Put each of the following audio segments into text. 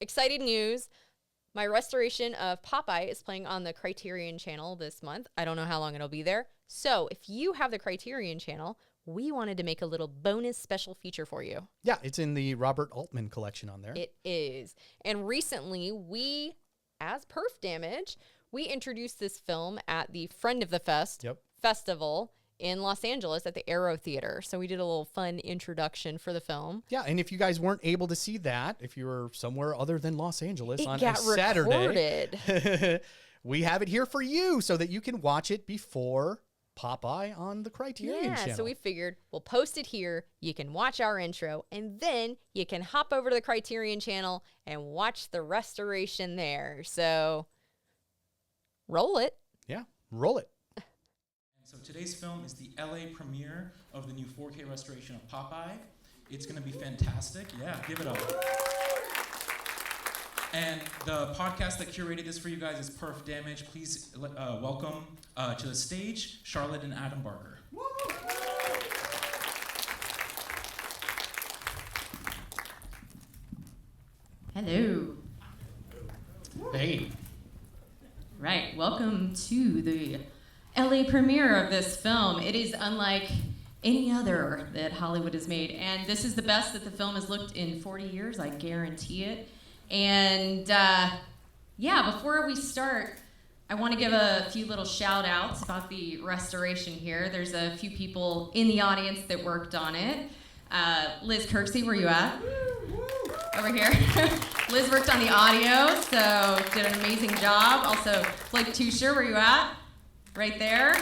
exciting news. My Restoration of Popeye is playing on the Criterion Channel this month. I don't know how long it'll be there. So if you have the Criterion Channel, we wanted to make a little bonus special feature for you. Yeah, it's in the Robert Altman collection on there. It is. And recently, we, as Perf Damage, we introduced this film at the Friend of the Fest festival in Los Angeles at the Aero Theater. So we did a little fun introduction for the film. Yeah, and if you guys weren't able to see that, if you were somewhere other than Los Angeles it on got a Saturday, recorded. we have it here for you so that you can watch it before Popeye on the Criterion Channel. So we figured we'll post it here. You can watch our intro, and then you can hop over to the Criterion Channel and watch the restoration there. So roll it. Yeah, roll it. So today's film is the LA premiere of the new 4K restoration of Popeye. It's going to be fantastic. Yeah, give it up. And the podcast that curated this for you guys is Perf Damage. Please welcome to the stage Charlotte and Adam Barker. Hello. Hey. Right, welcome to the LA premiere of this film. It is unlike any other that Hollywood has made, and this is the best that the film has looked in 40 years, I guarantee it. And before we start, I want to give a few little shout outs about the restoration here. There's a few people in the audience that worked on it. Liz Kirksey, where you at? Over here. Liz worked on the audio, so did an amazing job. Also, Blake Tusher, where you at? Right there.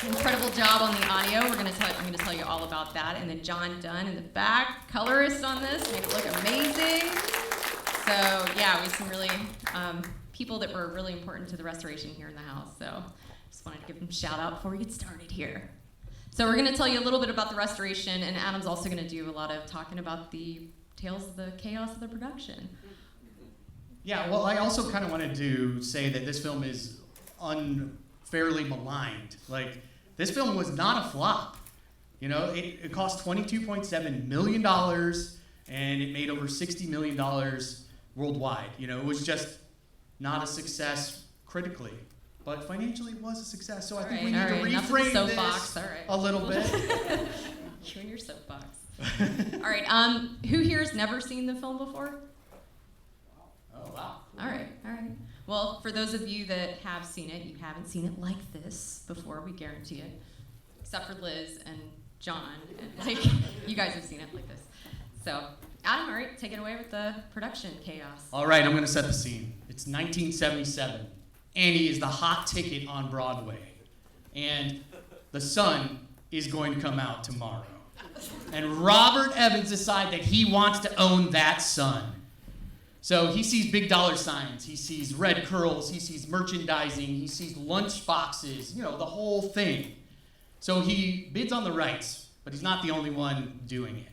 Incredible job on the audio. I'm gonna tell you all about that. And then John Dunn in the back, colorist on this, made it look amazing. So yeah, we have some really people that were really important to the restoration here in the house. So just wanted to give them a shout out before we get started here. So we're gonna tell you a little bit about the restoration, and Adam's also gonna do a lot of talking about the tales of the chaos of the production. Yeah, well, I also kind of wanted to say that this film is unfairly maligned. Like, this film was not a flop. You know, it cost $22.7 million, and it made over $60 million worldwide. You know, it was just not a success critically, but financially it was a success. So I think we need to reframe this a little bit. You and your soapbox. All right, who here has never seen the film before? Oh, wow. All right. Well, for those of you that have seen it, you haven't seen it like this before, we guarantee it. Except for Liz and John, and you guys have seen it like this. So, Adam, all right, take it away with the production chaos. All right, I'm going to set the scene. It's 1977. Annie is the hot ticket on Broadway, and the sun is going to come out tomorrow. And Robert Evans decides that he wants to own that sun. So he sees big dollar signs, he sees red curls, he sees merchandising, he sees lunch boxes, you know, the whole thing. So he bids on the rights, but he's not the only one doing it.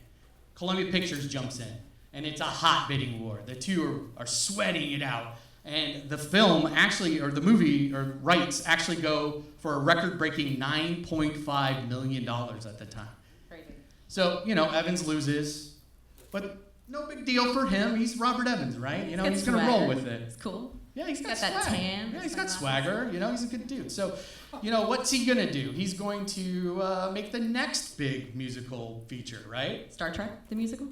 Columbia Pictures jumps in, and it's a hot bidding war. The two are sweating it out. And the film actually, or the movie, or rights actually go for a record-breaking $9.5 million at the time. Crazy. So, you know, Evans loses, but no big deal for him. He's Robert Evans, right? You know, he's going to roll with it. It's cool. Yeah, he's got that tan. Yeah, he's got swagger. You know, he's a good dude. So, you know, what's he going to do? He's going to make the next big musical feature, right? Star Trek, the musical?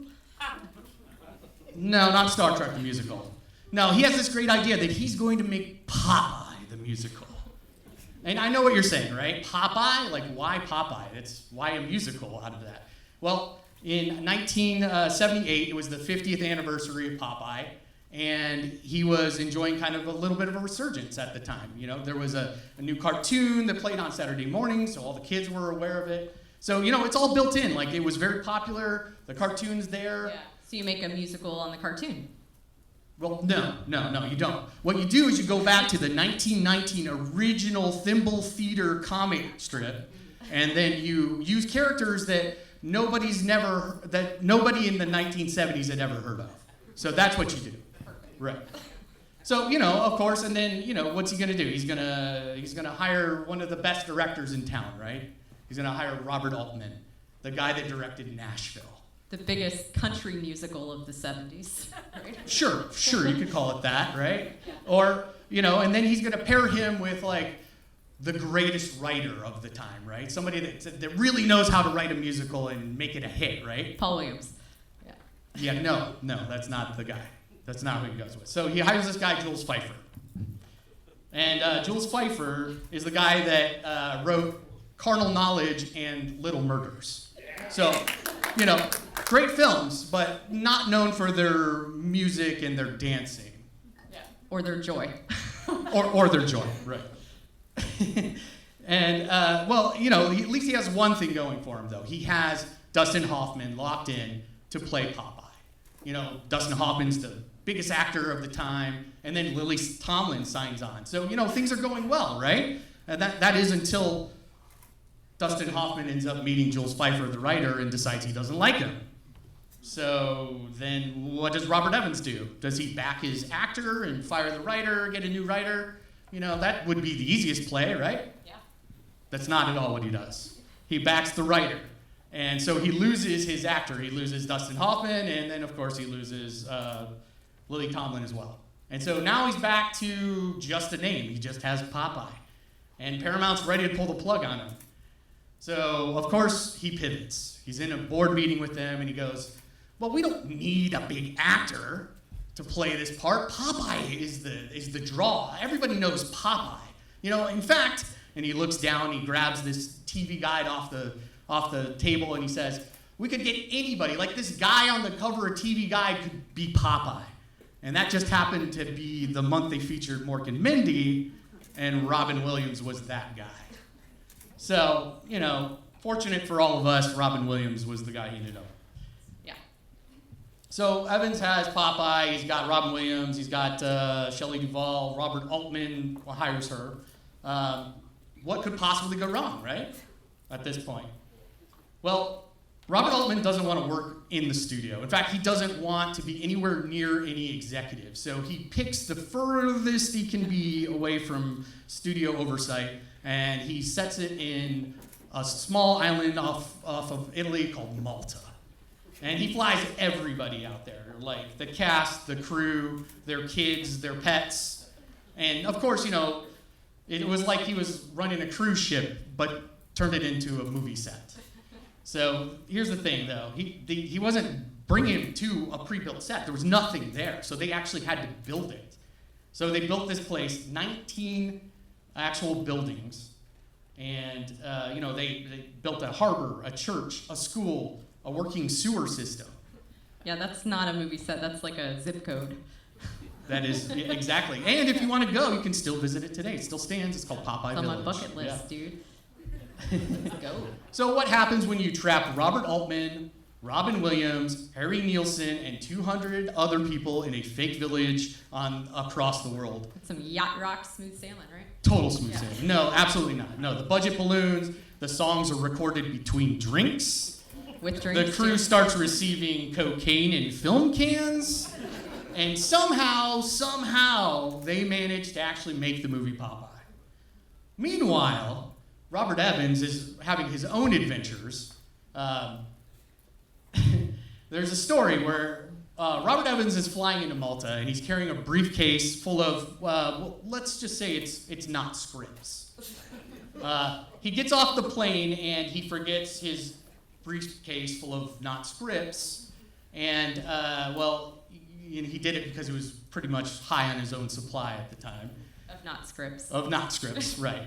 No, not Star Trek, the musical. No, he has this great idea that he's going to make Popeye, the musical. And I know what you're saying, right? Popeye? Like, why Popeye? Why a musical out of that? Well, in 1978, it was the 50th anniversary of Popeye, and he was enjoying kind of a little bit of a resurgence at the time. You know, there was a new cartoon that played on Saturday mornings, so all the kids were aware of it. So, you know, it's all built in. Like, it was very popular. The cartoon's there. Yeah. So you make a musical on the cartoon? Well, no, you don't. What you do is you go back to the 1919 original Thimble Theater comic strip, and then you use characters that nobody in the 1970s had ever heard of. So that's what you do. Right. So, you know, of course, and then, you know, what's he going to do? He's going to hire one of the best directors in town, right? He's going to hire Robert Altman, the guy that directed Nashville. the biggest country musical of the 70s, right? Sure, you could call it that, right? Or, and then he's going to pair him with, like, the greatest writer of the time, right? Somebody that really knows how to write a musical and make it a hit, right? Paul Williams. Yeah, no, that's not the guy. That's not who he goes with. So he hires this guy, Jules Pfeiffer. And Jules Pfeiffer is the guy that wrote Carnal Knowledge and Little Murders. So, great films, but not known for their music and their dancing. Yeah. Or their joy. or their joy, right. And, at least he has one thing going for him, though. He has Dustin Hoffman locked in to play Popeye. Dustin Hoffman's the biggest actor of the time, and then Lily Tomlin signs on. So, things are going well, right? And that is until Dustin Hoffman ends up meeting Jules Pfeiffer, the writer, and decides he doesn't like him. So then what does Robert Evans do? Does he back his actor and fire the writer, get a new writer? That would be the easiest play, right? Yeah. That's not at all what he does. He backs the writer. And so he loses his actor. He loses Dustin Hoffman, and then, of course, he loses Lily Tomlin as well. And so now he's back to just a name. He just has Popeye. And Paramount's ready to pull the plug on him. So, of course, he pivots. He's in a board meeting with them, and he goes, well, we don't need a big actor to play this part. Popeye is the draw. Everybody knows Popeye. In fact, and he looks down, he grabs this TV guide off the table, and he says, we could get anybody, like this guy on the cover of TV Guide could be Popeye. And that just happened to be the month they featured Mork and Mindy, and Robin Williams was that guy. So, fortunate for all of us, Robin Williams was the guy he ended up. Yeah. So Evans has Popeye, he's got Robin Williams, he's got Shelley Duvall, Robert Altman hires her. What could possibly go wrong, right? At this point. Well, Robert Altman doesn't want to work in the studio. In fact, he doesn't want to be anywhere near any executive. So he picks the furthest he can be away from studio oversight, and he sets it in a small island off of Italy called Malta. And he flies everybody out there, like the cast, the crew, their kids, their pets. And of course, it was like he was running a cruise ship, but turned it into a movie set. So here's the thing, though. He wasn't bringing him to a pre-built set. There was nothing there, so they actually had to build it. So they built this place, 19 actual buildings, and they built a harbor, a church, a school, a working sewer system. Yeah, that's not a movie set. That's like a zip code. That is, exactly. And if you want to go, you can still visit it today. It still stands. It's called Popeye It's on Village. my bucket list, dude. Let's go. So what happens when you trap Robert Altman, Robin Williams, Harry Nielsen, and 200 other people in a fake village across the world? Some yacht rock, smooth sailing, right? Total smooth sailing. No, absolutely not. No, the budget balloons, the songs are recorded between drinks. With drinks. The crew starts receiving cocaine in film cans. And somehow, they manage to actually make the movie Popeye. Meanwhile, Robert Evans is having his own adventures. There's a story where Robert Evans is flying into Malta, and he's carrying a briefcase full of, let's just say it's not scripts. He gets off the plane, and he forgets his briefcase full of not scripts, and, he did it because he was pretty much high on his own supply at the time. Of not scripts. Of not scripts, right.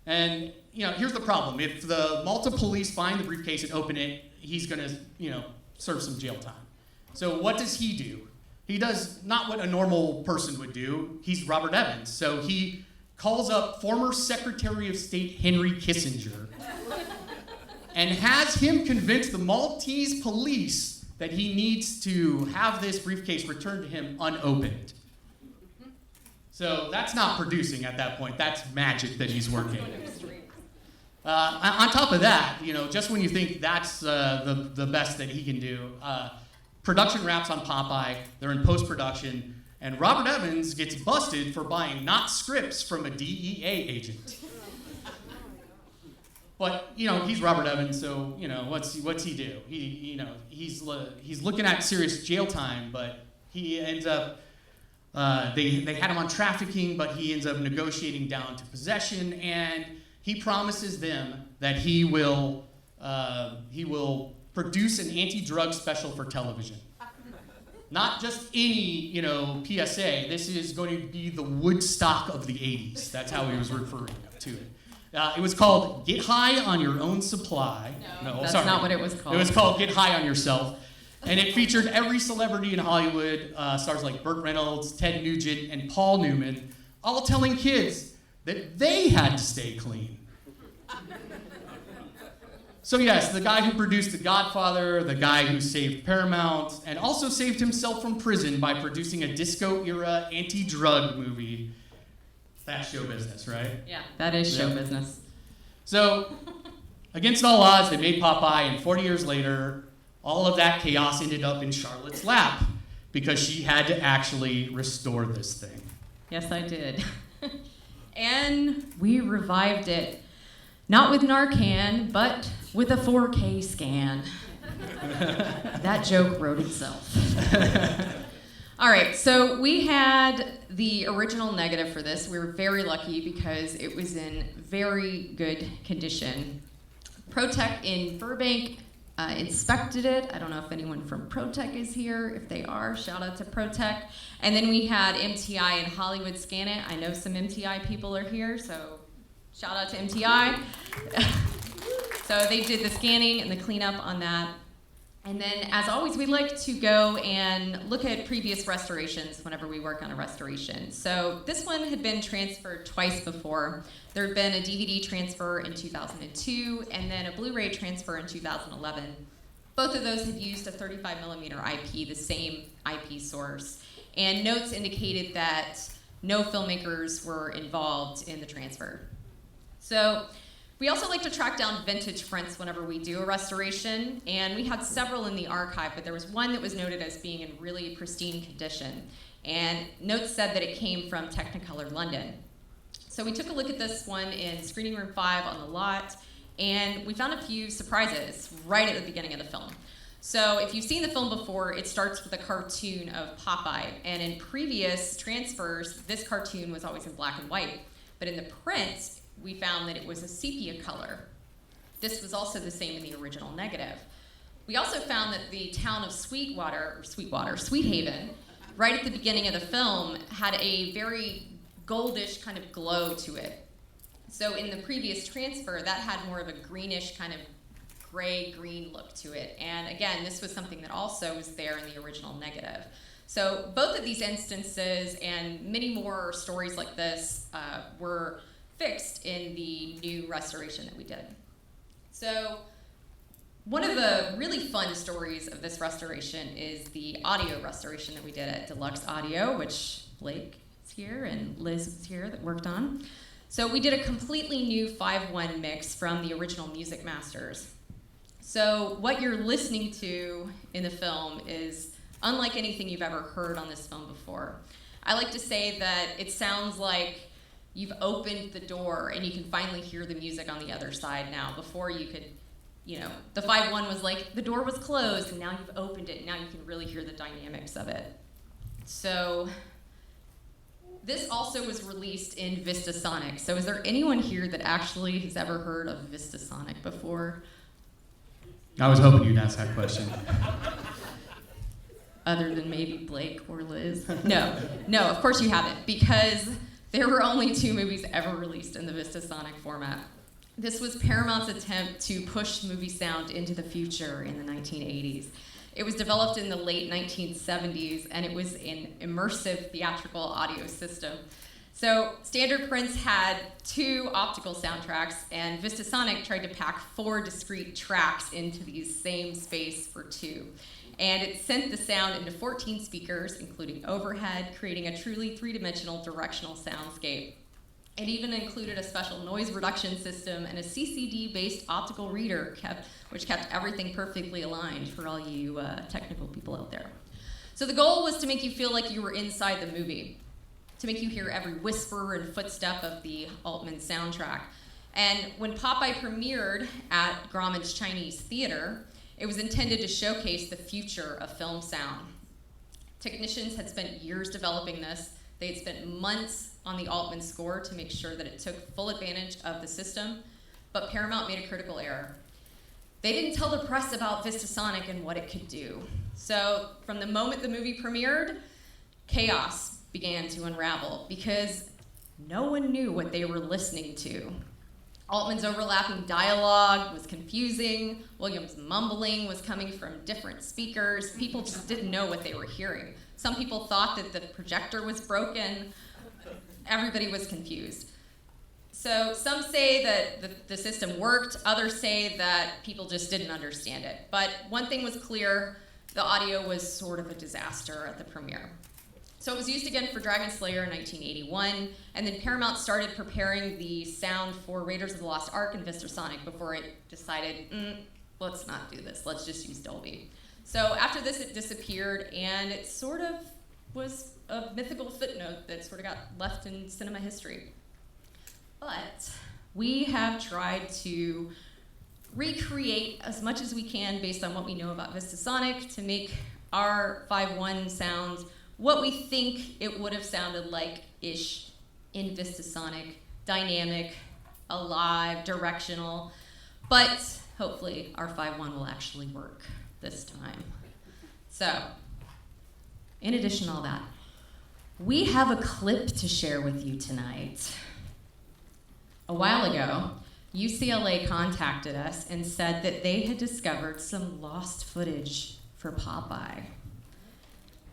And, here's the problem. If the Malta police find the briefcase and open it, he's going to, serve some jail time. So what does he do? He does not what a normal person would do. He's Robert Evans. So he calls up former Secretary of State Henry Kissinger and has him convince the Maltese police that he needs to have this briefcase returned to him unopened. So that's not producing at that point. That's magic that he's working. On top of that, just when you think that's the best that he can do, production wraps on Popeye. They're in post-production, and Robert Evans gets busted for buying not scripts from a DEA agent. But he's Robert Evans, so what's he do? He's looking at serious jail time, but he ends up they had him on trafficking, but he ends up negotiating down to possession, and he promises them that he will produce an anti-drug special for television. Not just any PSA. This is going to be the Woodstock of the 80s. That's how he was referring to it. It was called Get High on Your Own Supply. No, that's not what it was called. It was called Get High on Yourself. And it featured every celebrity in Hollywood, stars like Burt Reynolds, Ted Nugent, and Paul Newman, all telling kids that they had to stay clean. So yes, the guy who produced The Godfather, the guy who saved Paramount, and also saved himself from prison by producing a disco-era anti-drug movie. That's show business, right? Yeah, that is show business. So, against all odds, they made Popeye, and 40 years later, all of that chaos ended up in Charlotte's lap because she had to actually restore this thing. Yes, I did. And we revived it. Not with Narcan, but with a 4K scan. That joke wrote itself. All right, so we had the original negative for this. We were very lucky because it was in very good condition. ProTech in Burbank inspected it. I don't know if anyone from ProTech is here. If they are, shout out to ProTech. And then we had MTI in Hollywood scan it. I know some MTI people are here, so shout out to MTI. So they did the scanning and the cleanup on that. And then, as always, we like to go and look at previous restorations whenever we work on a restoration. So this one had been transferred twice before. There had been a DVD transfer in 2002 and then a Blu-ray transfer in 2011. Both of those had used a 35mm IP, the same IP source. And notes indicated that no filmmakers were involved in the transfer. So we also like to track down vintage prints whenever we do a restoration, and we had several in the archive, but there was one that was noted as being in really pristine condition. And notes said that it came from Technicolor London. So we took a look at this one in Screening Room 5 on the lot, and we found a few surprises right at the beginning of the film. So if you've seen the film before, it starts with a cartoon of Popeye, and in previous transfers, this cartoon was always in black and white. But in the print, we found that it was a sepia color. This was also the same in the original negative. We also found that the town of Sweethaven, right at the beginning of the film, had a very goldish kind of glow to it. So in the previous transfer, that had more of a greenish kind of gray-green look to it. And again, this was something that also was there in the original negative. So both of these instances and many more stories like this were fixed in the new restoration that we did. So one of the really fun stories of this restoration is the audio restoration that we did at Deluxe Audio, which Blake is here and Liz is here that worked on. So we did a completely new 5.1 mix from the original Music Masters. So what you're listening to in the film is unlike anything you've ever heard on this film before. I like to say that it sounds like you've opened the door and you can finally hear the music on the other side now. Before you could, the 5.1 was like the door was closed and now you've opened it and now you can really hear the dynamics of it. So this also was released in Vistasonic. So is there anyone here that actually has ever heard of Vistasonic before? I was hoping you'd ask that question. Other than maybe Blake or Liz? No, of course you haven't, because there were only 2 movies ever released in the Vistasonic format. This was Paramount's attempt to push movie sound into the future in the 1980s. It was developed in the late 1970s, and it was an immersive theatrical audio system. So standard prints had 2 optical soundtracks, and Vistasonic tried to pack 4 discrete tracks into these same space for 2. And it sent the sound into 14 speakers, including overhead, creating a truly 3-dimensional directional soundscape. It even included a special noise reduction system and a CCD-based optical reader, which kept everything perfectly aligned for all you technical people out there. So the goal was to make you feel like you were inside the movie, to make you hear every whisper and footstep of the Altman soundtrack. And when Popeye premiered at Grauman's Chinese Theater, it was intended to showcase the future of film sound. Technicians had spent years developing this. They had spent months on the Altman score to make sure that it took full advantage of the system, but Paramount made a critical error. They didn't tell the press about Vistasonic and what it could do. So from the moment the movie premiered, chaos began to unravel because no one knew what they were listening to. Altman's overlapping dialogue was confusing. Williams' mumbling was coming from different speakers. People just didn't know what they were hearing. Some people thought that the projector was broken. Everybody was confused. So some say that the system worked. Others say that people just didn't understand it. But one thing was clear, the audio was sort of a disaster at the premiere. So it was used again for Dragon Slayer in 1981, and then Paramount started preparing the sound for Raiders of the Lost Ark and Vistasonic before it decided, let's not do this, let's just use Dolby. So after this, it disappeared, and it sort of was a mythical footnote that sort of got left in cinema history. But we have tried to recreate as much as we can based on what we know about Vistasonic to make our 5.1 sounds what we think it would have sounded like-ish in Vistasonic, dynamic, alive, directional, but hopefully our 5.1 will actually work this time. So, in addition to all that, we have a clip to share with you tonight. A while ago, UCLA contacted us and said that they had discovered some lost footage for Popeye.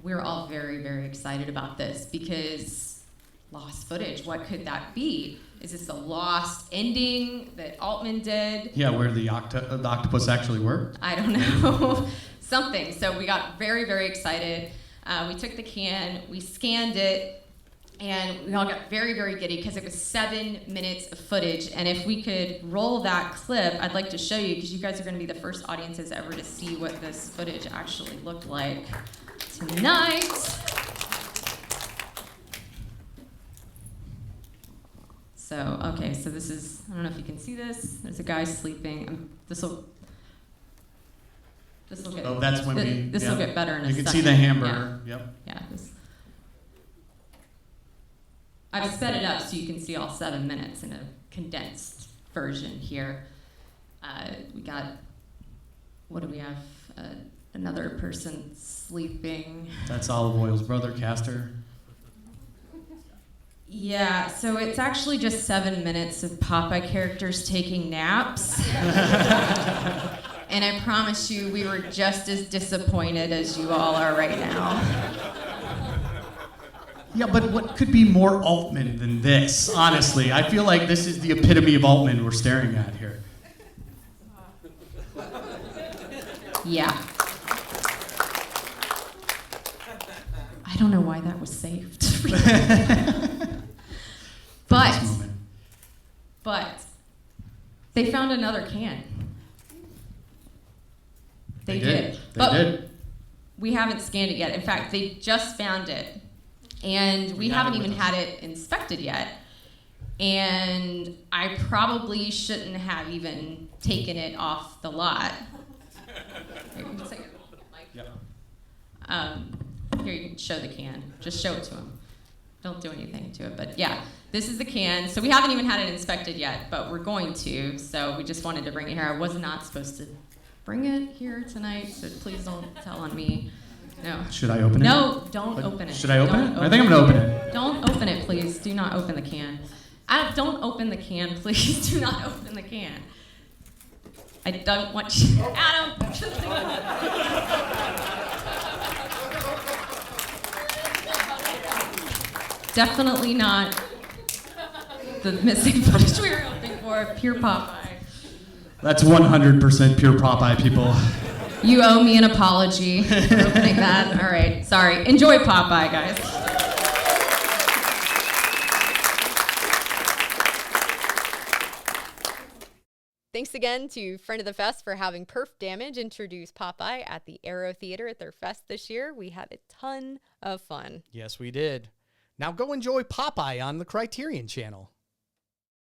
We're all very, very excited about this because lost footage, what could that be? Is this a lost ending that Altman did? Yeah, where the octopus actually worked? I don't know. Something. So we got very, very excited. We took the can, we scanned it, and we all got very, very giddy because it was 7 minutes of footage. And if we could roll that clip, I'd like to show you because you guys are going to be the first audiences ever to see what this footage actually looked like tonight. So, okay, so this is, I don't know if you can see this. There's a guy sleeping. This will get. Oh, that's when this will get better in a second. You can see the hamburger. Yeah. Yep. Yeah. I've sped it up so you can see all 7 minutes in a condensed version here. We got, what do we have? Another person sleeping. That's Olive Oil's brother, Castor. Yeah, so it's actually just 7 minutes of Popeye characters taking naps. And I promise you, we were just as disappointed as you all are right now. Yeah, but what could be more Altman than this, honestly? I feel like this is the epitome of Altman we're staring at here. Yeah. I don't know why that was saved. But they found another can. They did. They did. We haven't scanned it yet. In fact, they just found it. And we haven't even had it inspected yet. And I probably shouldn't have even taken it off the lot. Here, you can say it, Mike. Yep. Here, you can show the can. Just show it to him. Don't do anything to it. But yeah, this is the can. So we haven't even had it inspected yet, but we're going to. So we just wanted to bring it here. I was not supposed to bring it here tonight, so please don't tell on me. No. Should I open it? No, don't open it. Should I open it? I think I'm going to open it. Don't open it, please. Do not open the can. Don't open the can, please. Do not open the can. I don't want you. Adam! Definitely not the missing footage we were hoping for. Pure Popeye. That's 100% pure Popeye, people. You owe me an apology for opening that. All right, sorry. Enjoy Popeye, guys. Thanks again to Friend of the Fest for having Perf Damage introduce Popeye at the Aero Theater at their fest this year. We had a ton of fun. Yes, we did. Now go enjoy Popeye on the Criterion Channel.